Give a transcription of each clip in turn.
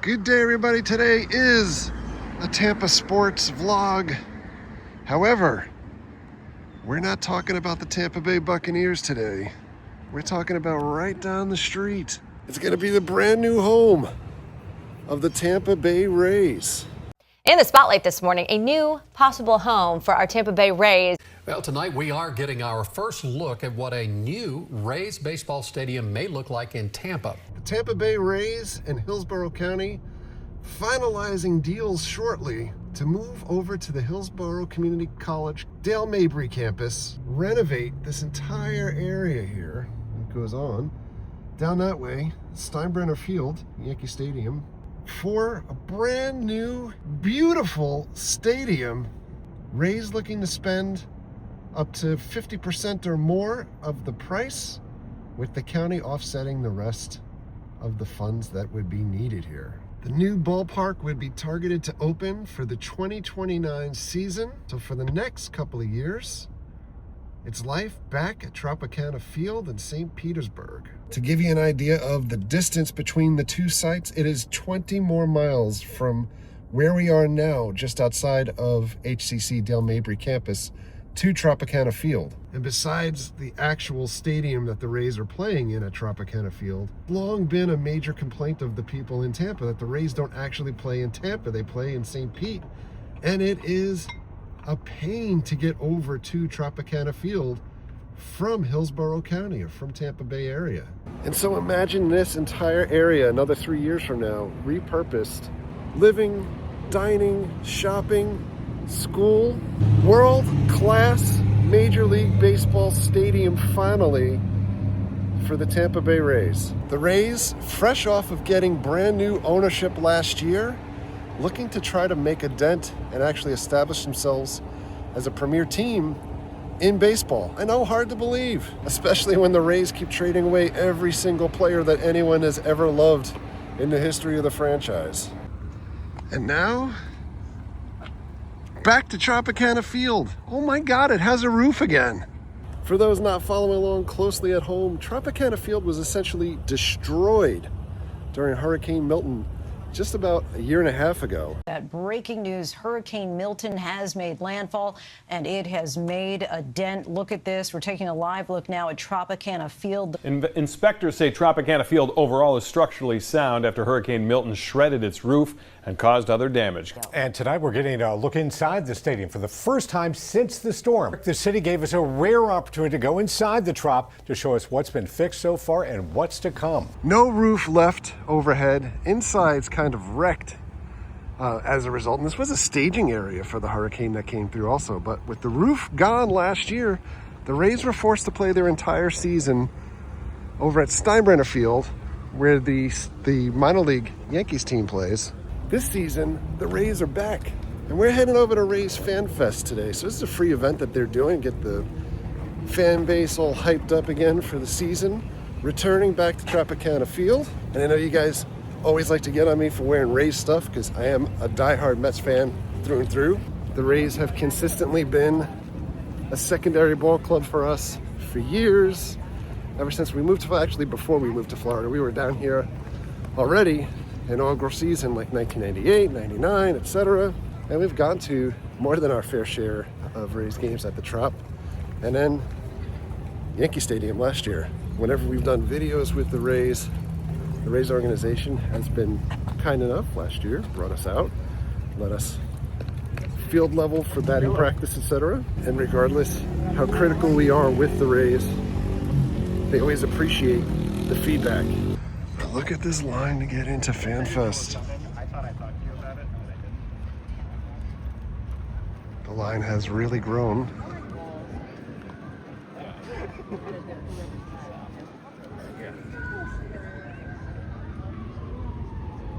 Good day, everybody. Today is a Tampa sports vlog. However, we're not talking about the Tampa Bay Buccaneers today. We're talking about right down the street. It's going to be the brand new home of the Tampa Bay Rays. In the spotlight this morning, a new possible home for our Tampa Bay Rays. Well, tonight we are getting our first look at what a new Rays baseball stadium may look like in Tampa. The Tampa Bay Rays in Hillsborough County finalizing deals shortly to move over to the Hillsborough Community College Mabry Campus, renovate this entire area here. It goes on down that way, Tropicana Field, Yankee Stadium, for a brand new, beautiful stadium. Rays looking to spend up to 50% or more of the price, with the county offsetting the rest of the funds that would be needed here. The new ballpark would be targeted to open for the 2029 season. So for the next couple of years, it's life back at Tropicana Field in St. Petersburg. To give you an idea of the distance between the two sites, it is 20 more miles from where we are now, just outside of HCC Mabry Campus, to Tropicana Field. And besides the actual stadium that the Rays are playing in at Tropicana Field, long been a major complaint of the people in Tampa that the Rays don't actually play in Tampa, they play in St. Pete. And it is a pain to get over to Tropicana Field from Hillsborough County or from Tampa Bay area. And so imagine this entire area another 3 years from now, repurposed, living, dining, shopping, school, world-class Major League Baseball stadium finally for the Tampa Bay Rays. The Rays, fresh off of getting brand new ownership last year, looking to try to make a dent and actually establish themselves as a premier team in baseball. I know, hard to believe, especially when the Rays keep trading away every single player that anyone has ever loved in the history of the franchise. And now, back to Tropicana Field. Oh my God, it has a roof again. For those not following along closely at home, Tropicana Field was essentially destroyed during Hurricane Milton just about a year and a half ago. That breaking news, Hurricane Milton has made landfall and it has made a dent. Look at this. We're taking a live look now at Tropicana Field. Inspectors say Tropicana Field overall is structurally sound after Hurricane Milton shredded its roof and caused other damage. And tonight we're getting a look inside the stadium for the first time since the storm. The city gave us a rare opportunity to go inside the Trop to show us what's been fixed so far and what's to come. No roof left overhead. Inside's kind of wrecked as a result. And this was a staging area for the hurricane that came through also. But with the roof gone last year, the Rays were forced to play their entire season over at Tropicana Field, where the minor league Yankees team plays. This season, the Rays are back, and we're heading over to Rays FanFest today. So this is a free event that they're doing, get the fan base all hyped up again for the season, returning back to Tropicana Field. And I know you guys always like to get on me for wearing Rays stuff because I am a diehard Mets fan through and through. The Rays have consistently been a secondary ball club for us for years. Ever since we moved to, actually before we moved to Florida, we were down here already inaugural season like 1998, 99, etc. And we've gone to more than our fair share of Rays games at the Trop. And then Yankee Stadium last year. Whenever we've done videos with the Rays organization has been kind enough last year, brought us out, let us field level for batting practice, etc. And regardless how critical we are with the Rays, they always appreciate the feedback. Look at this line to get into FanFest. The line has really grown.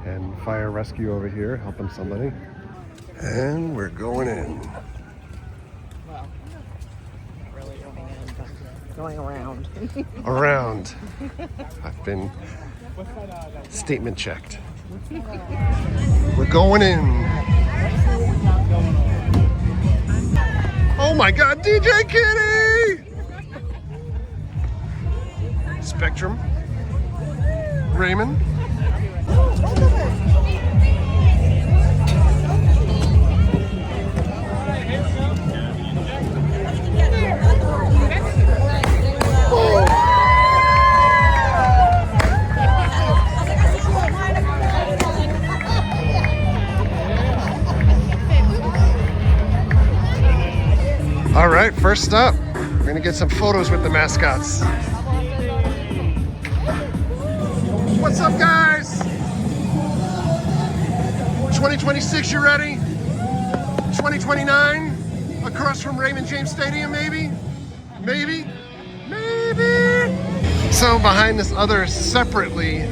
And fire rescue over here, helping somebody. And we're going in. Well, not really going in, but going around. Around. I've been statement checked. We're going in. Oh my God, DJ Kitty! Spectrum. Raymond. First up, we're gonna get some photos with the mascots. What's up, guys? 2026, you ready? 2029, across from Raymond James Stadium, maybe? Maybe? Maybe? So behind this other separately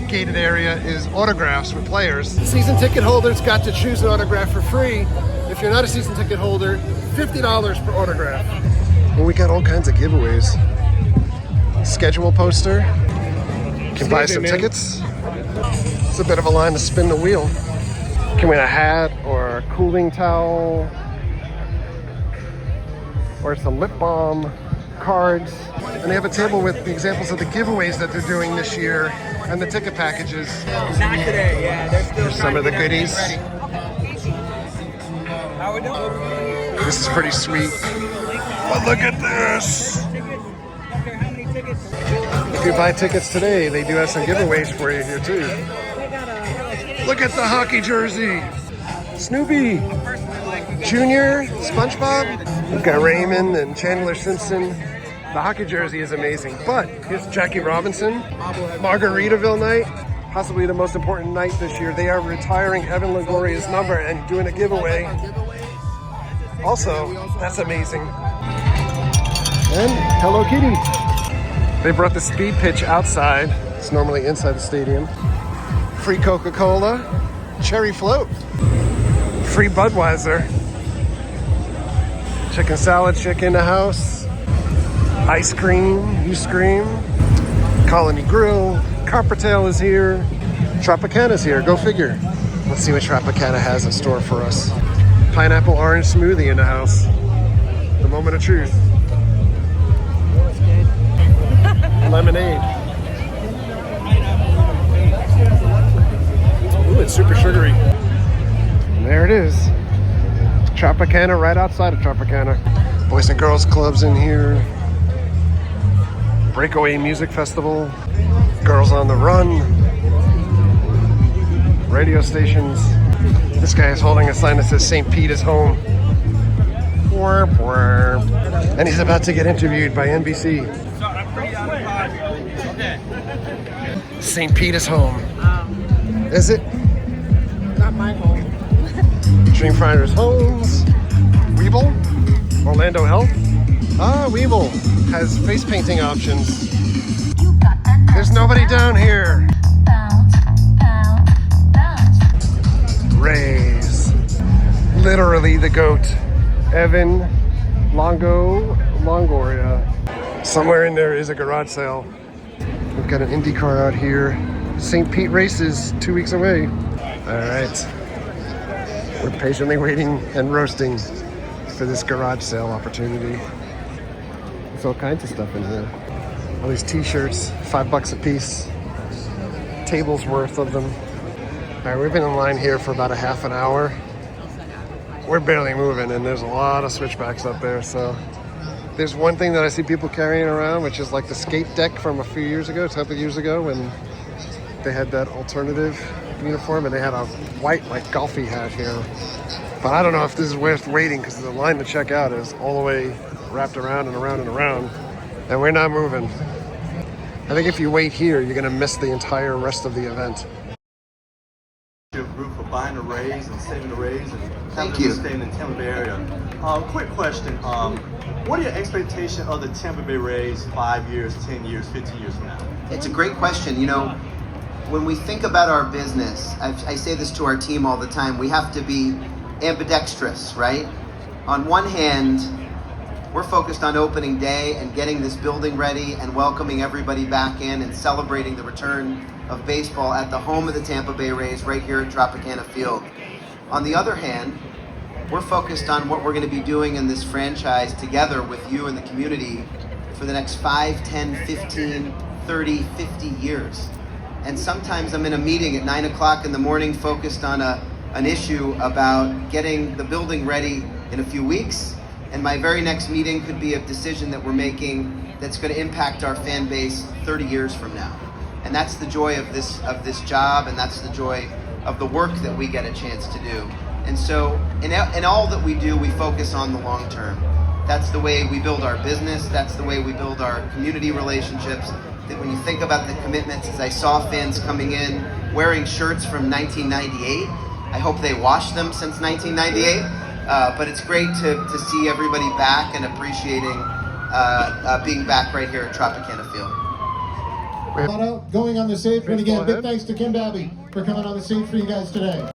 gated area is autographs for players. Season ticket holders got to choose an autograph for free. If you're not a season ticket holder, $50 per autograph. And we got all kinds of giveaways. Schedule poster. You can buy some tickets. It's a bit of a line to spin the wheel. You can win a hat or a cooling towel or some lip balm, cards. And they have a table with the examples of the giveaways that they're doing this year and the ticket packages. Not today, yeah. They're still Here's some of the goodies. How we doing? This is pretty sweet. But look at this! If you buy tickets today, they do have some giveaways for you here too. Look at the hockey jersey! Snoopy! Junior, SpongeBob. We've got Raymond and Chandler Simpson. The hockey jersey is amazing. But here's Jackie Robinson. Margaritaville night. Possibly the most important night this year. They are retiring Evan Longoria's number and doing a giveaway. Also, that's amazing. And Hello Kitty. They brought the speed pitch outside. It's normally inside the stadium. Free Coca-Cola. Cherry float. Free Budweiser. Chicken salad chick in the house. Ice cream, you scream. Colony Grill. Coppertail is here. Tropicana's here, go figure. Let's see what Tropicana has in store for us. Pineapple orange smoothie in the house. The moment of truth. Lemonade. Ooh, it's super sugary. And there it is. Tropicana right outside of Tropicana. Boys and Girls Clubs in here. Breakaway Music Festival. Girls on the Run. Radio stations. This guy is holding a sign that says St. Pete is home. And he's about to get interviewed by NBC. St. Pete is home. Is it? Not my home. Dreamfinders Homes. Weeble. Orlando Health. Ah, Weeble has face painting options. There's nobody down here. Rays. Literally the GOAT. Evan Longoria. Somewhere in there is a garage sale. We've got an IndyCar out here. St. Pete races 2 weeks away. All right. We're patiently waiting and roasting for this garage sale opportunity. There's all kinds of stuff in here. All these t-shirts, $5 a piece. Tables worth of them. All right, we've been in line here for about a half an hour. We're barely moving, and there's a lot of switchbacks up there. So there's one thing that I see people carrying around, which is like the skate deck from a few years ago, a couple of years ago, when they had that alternative uniform, and they had a white, like, golfy hat here. But I don't know if this is worth waiting, because the line to check out is all the way wrapped around and around and around, and we're not moving. I think if you wait here, you're going to miss the entire rest of the event. Group for buying the Rays and saving the Rays and Thank you. Staying in the Tampa Bay area. Quick question. What are your expectations of the Tampa Bay Rays 5 years, 10 years, 15 years from now? It's a great question. You know, when we think about our business, I say this to our team all the time, we have to be ambidextrous, right? On one hand, we're focused on opening day and getting this building ready and welcoming everybody back in and celebrating the return of baseball at the home of the Tampa Bay Rays right here at Tropicana Field. On the other hand, we're focused on what we're going to be doing in this franchise together with you and the community for the next 5, 10, 15, 30, 50 years. And sometimes I'm in a meeting at 9 o'clock in the morning focused on an issue about getting the building ready in a few weeks. And my very next meeting could be a decision that we're making that's going to impact our fan base 30 years from now. And that's the joy of this job, and that's the joy of the work that we get a chance to do. And so in all that we do, we focus on the long term. That's the way we build our business. That's the way we build our community relationships. That when you think about the commitments, as I saw fans coming in wearing shirts from 1998, I hope they washed them since 1998. But it's great to see everybody back and appreciating being back right here at Tropicana Field. Going on the stage, and again, big thanks to Ken Babby for coming on the stage for you guys today.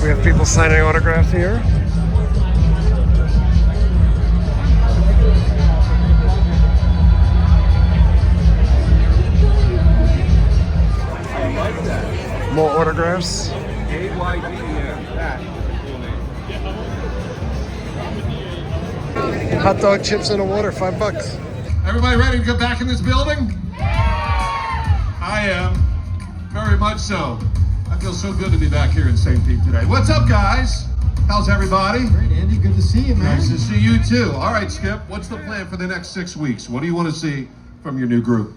We have people signing autographs here. More autographs. Hot dog, chips, and a water, $5. Everybody ready to get back in this building? I am, very much so. I feel so good to be back here in St. Pete today. What's up, guys? How's everybody? Great, Andy. Good to see you, man. Nice to see you too. All right, Skip, what's the plan for the next 6 weeks? What do you want to see from your new group?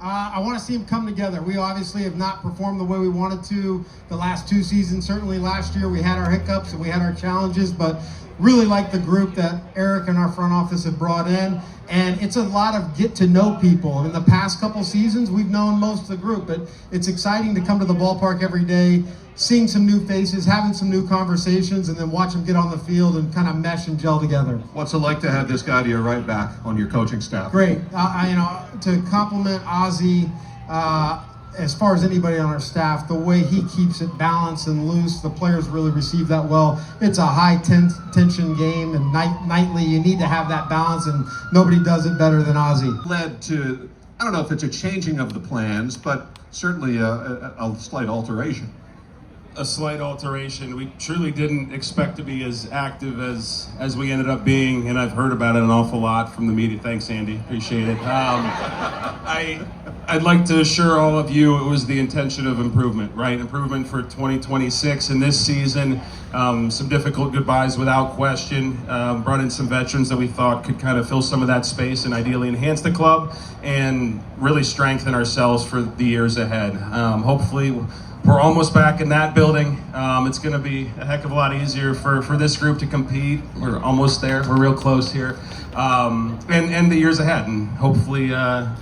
I want to see them come together. We obviously have not performed the way we wanted to the last 2 seasons. Certainly last year we had our hiccups and we had our challenges, but really like the group that Eric and our front office have brought in. And it's a lot of get to know people. In the past couple seasons, we've known most of the group, but it's exciting to come to the ballpark every day, seeing some new faces, having some new conversations, and then watch them get on the field and kind of mesh and gel together. What's it like to have this guy to your right back on your coaching staff? Great. To compliment Ozzy, as far as anybody on our staff, the way he keeps it balanced and loose, the players really receive that well. It's a high tension game, and nightly you need to have that balance, and nobody does it better than Ozzy. Led to, I don't know if it's a changing of the plans, but certainly a slight alteration. A slight alteration. We truly didn't expect to be as active as we ended up being, and I've heard about it an awful lot from the media. Thanks, Andy. Appreciate it. I'd like to assure all of you it was the intention of improvement, right? Improvement for 2026 and this season. Some difficult goodbyes without question. Brought in some veterans that we thought could kind of fill some of that space and ideally enhance the club and really strengthen ourselves for the years ahead. Hopefully, we're almost back in that building. It's going to be a heck of a lot easier for this group to compete. We're almost there. We're real close here. And the years ahead. And hopefully,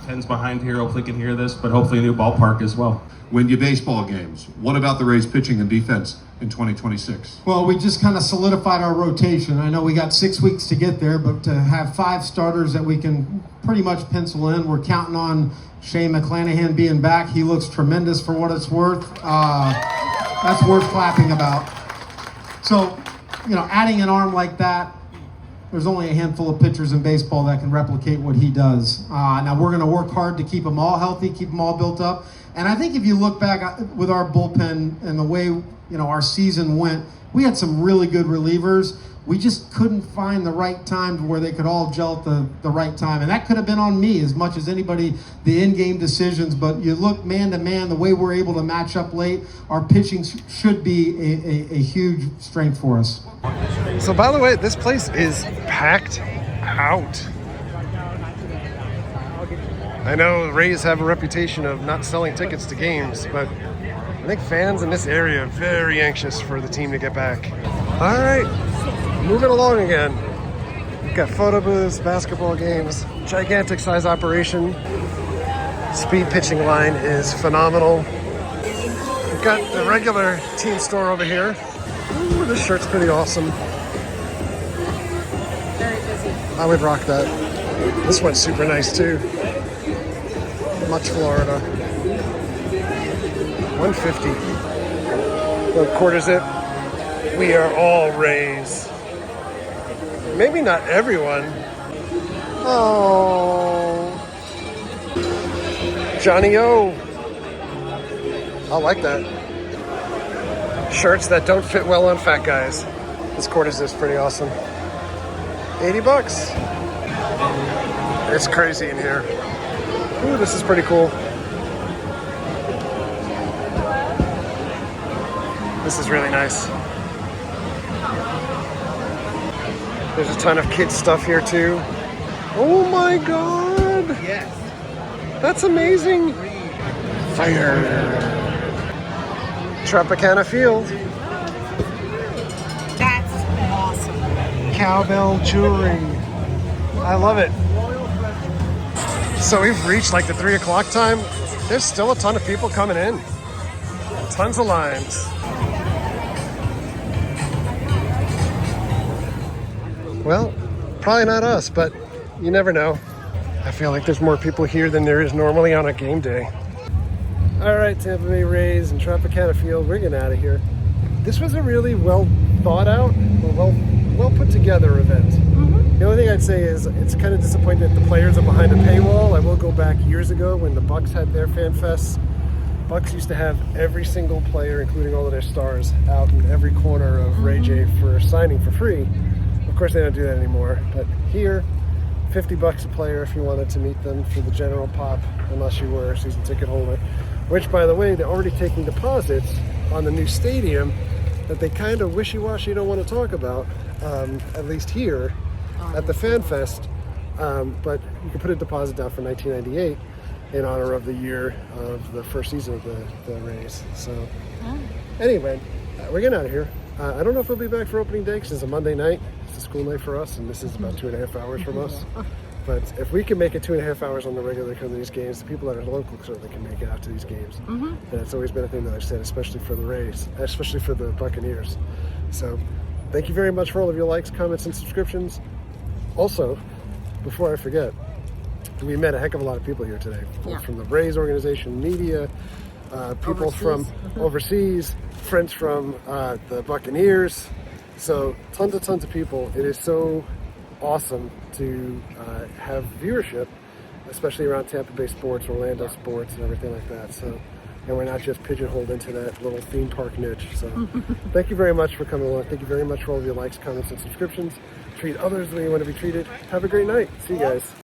Ken's behind here. Hopefully can hear this, but hopefully a new ballpark as well. Win your baseball games. What about the Rays pitching and defense in 2026? Well, we just kind of solidified our rotation. I know we got 6 weeks to get there, but to have 5 starters that we can pretty much pencil in, we're counting on Shane McClanahan being back. He looks tremendous for what it's worth. That's worth clapping about. So, adding an arm like that, there's only a handful of pitchers in baseball that can replicate what he does. Now we're going to work hard to keep them all healthy, keep them all built up. And I think if you look back with our bullpen and the way our season went, we had some really good relievers. We just couldn't find the right time where they could all gel at the right time. And that could have been on me as much as anybody, the in-game decisions. But you look man to man, the way we're able to match up late, our pitching should be a huge strength for us. So by the way, this place is packed out. I know the Rays have a reputation of not selling tickets to games, but I think fans in this area are very anxious for the team to get back. All right, moving along again. We've got photo booths, basketball games, gigantic size operation. Speed pitching line is phenomenal. We've got the regular team store over here. Ooh, this shirt's pretty awesome. Very busy. I would rock that. This one's super nice too. Much Florida. $150. What quarters it? We are all Rays. Maybe not everyone. Oh. Johnny O. I like that. Shirts that don't fit well on fat guys. This quarters is pretty awesome. $80. It's crazy in here. Ooh, this is pretty cool. This is really nice. There's a ton of kids stuff here too. Oh my God! Yes. That's amazing. Fire. Tropicana Field. That's awesome. cowbell jewelry. I love it. So we've reached like the 3 o'clock time. There's still a ton of people coming in. Tons of lines. Well, probably not us, but you never know. I feel like there's more people here than there is normally on a game day. All right, Tampa Bay Rays and Tropicana Field, we're getting out of here. This was a really well thought out, or well put together event. The only thing I'd say is it's kind of disappointing that the players are behind a paywall. I will go back years ago when the Bucks had their FanFest. Bucks used to have every single player, including all of their stars, out in every corner of Ray J for signing for free. Of course, they don't do that anymore. But here, $50 a player if you wanted to meet them for the general pop, unless you were a season ticket holder. Which, by the way, they're already taking deposits on the new stadium that they kind of wishy-washy don't want to talk about, at least here at the FanFest. But you can put a deposit down for $19.98 in honor of the year of the first season of the Rays. So anyway, we're getting out of here. I don't know if we'll be back for opening day because it's a Monday night. It's a school night for us, and this is about 2.5 hours from us. But if we can make it 2.5 hours on the regular to come to these games, the people that are local certainly can make it out to these games. And it's always been a thing that I've said, especially for the Rays, especially for the Buccaneers. So thank you very much for all of your likes, comments, and subscriptions. Also, before I forget, we met a heck of a lot of people here today. From the Rays organization, media, people from overseas, friends from the Buccaneers. So tons of people. It is so awesome to have viewership, especially around Tampa Bay sports, Orlando sports, and everything like that. So, and we're not just pigeonholed into that little theme park niche. So thank you very much for coming along. Thank you very much for all of your likes, comments, and subscriptions. Treat others the way you want to be treated. Have a great night. See you guys.